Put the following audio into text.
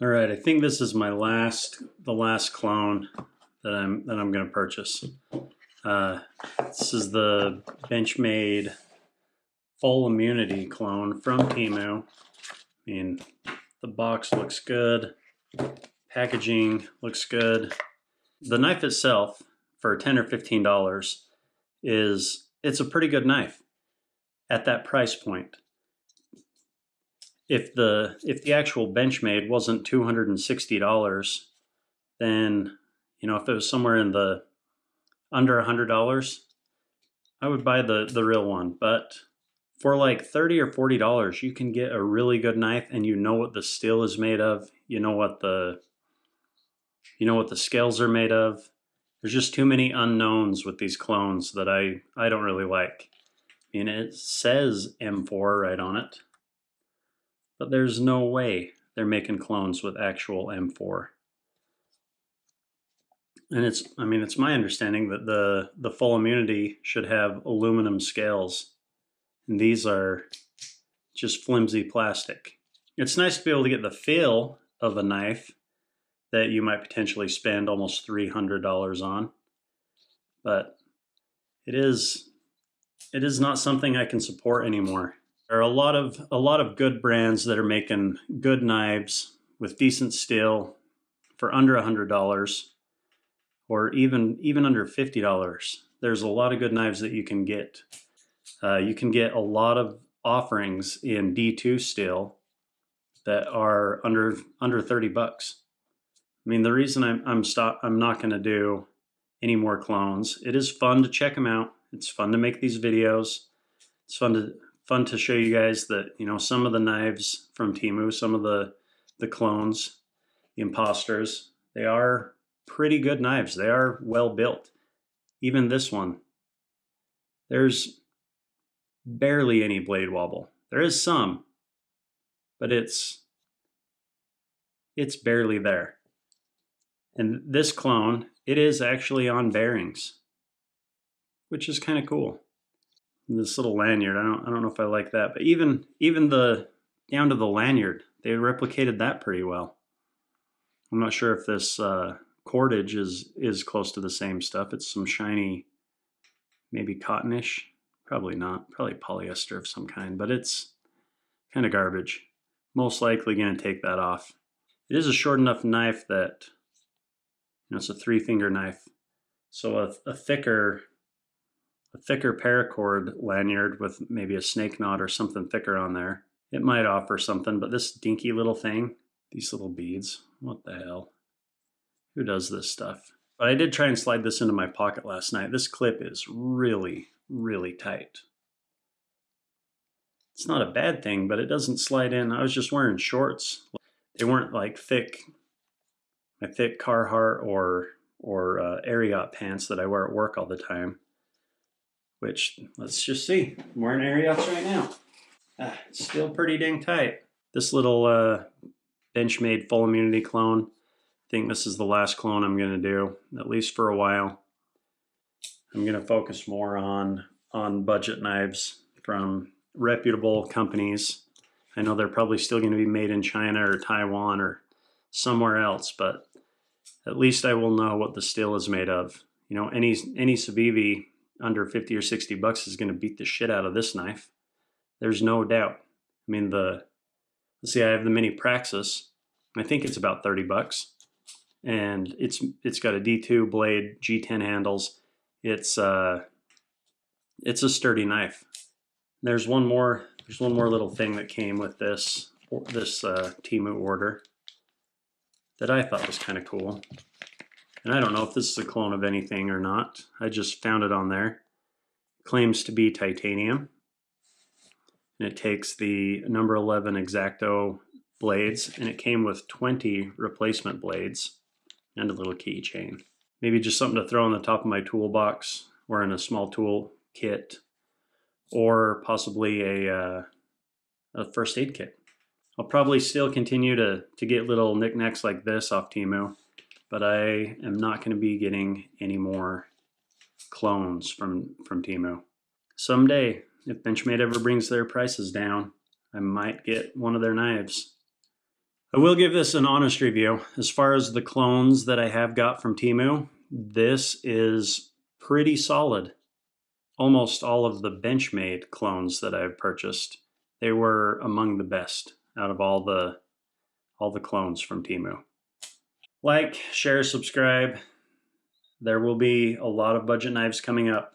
All right, I think this is the last clone that I'm going to purchase. This is the Benchmade Full Immunity clone from Temu. I mean, the box looks good, packaging looks good. The knife itself, for $10 or $15, it's a pretty good knife at that price point. If the actual Benchmade wasn't $260, then if it was somewhere in the under $100, I would buy the real one. But for like $30 or $40, you can get a really good knife, and you know what the steel is made of. You know what the scales are made of. There's just too many unknowns with these clones that I don't really like. I mean, it says M4 right on it, but there's no way they're making clones with actual M4. And it's my understanding that the full immunity should have aluminum scales, and these are just flimsy plastic. It's nice to be able to get the feel of a knife that you might potentially spend almost $300 on, but it is not something I can support anymore. There are a lot of good brands that are making good knives with decent steel for under $100, or even under $50. There's a lot of good knives that you can get. You can get a lot of offerings in D2 steel that are under $30. I mean, the reason I'm not going to do any more clones. It is fun to check them out. It's fun to make these videos. It's fun to show you guys that some of the knives from Temu, some of the clones, the imposters, they are pretty good knives. They are well built. Even this one, there's barely any blade wobble. There is some, but it's barely there. And this clone, it is actually on bearings, which is kind of cool. And this little lanyard, I don't know if I like that, but even the down to the lanyard, they replicated that pretty well. I'm not sure if this cordage is close to the same stuff. It's some shiny, maybe cottonish. Probably not. Probably polyester of some kind, but it's kind of garbage. Most likely going to take that off. It is a short enough knife that it's a 3-finger knife, so a thicker paracord lanyard with maybe a snake knot or something thicker on there, it might offer something. But this dinky little thing, these little beads, what the hell? Who does this stuff? But I did try and slide this into my pocket last night. This clip is really, really tight. It's not a bad thing, but it doesn't slide in. I was just wearing shorts. They weren't like my thick Carhartt or Ariat pants that I wear at work all the time. Which, let's just see. I'm wearing Ariats right now. It's still pretty dang tight. This little Benchmade Full Immunity clone, I think this is the last clone I'm going to do, at least for a while. I'm going to focus more on budget knives from reputable companies. I know they're probably still going to be made in China or Taiwan or somewhere else, but at least I will know what the steel is made of. Any Civivi under 50 or 60 bucks is going to beat the shit out of this knife. There's no doubt. I mean, let's see, I have the Mini Praxis. I think it's about 30 bucks. And it's got a D2 blade, G10 handles. It's a sturdy knife. There's one more little thing that came with this Temu order that I thought was kind of cool. And I don't know if this is a clone of anything or not. I just found it on there. It claims to be titanium. And it takes the number 11 X-Acto blades, and it came with 20 replacement blades and a little keychain. Maybe just something to throw on the top of my toolbox or in a small tool kit, or possibly a first aid kit. I'll probably still continue to get little knickknacks like this off Temu, but I am not going to be getting any more clones from Temu. Someday, if Benchmade ever brings their prices down, I might get one of their knives. I will give this an honest review. As far as the clones that I have got from Temu, this is pretty solid. Almost all of the Benchmade clones that I've purchased, they were among the best out of all the clones from Temu. Like, share, subscribe. There will be a lot of budget knives coming up.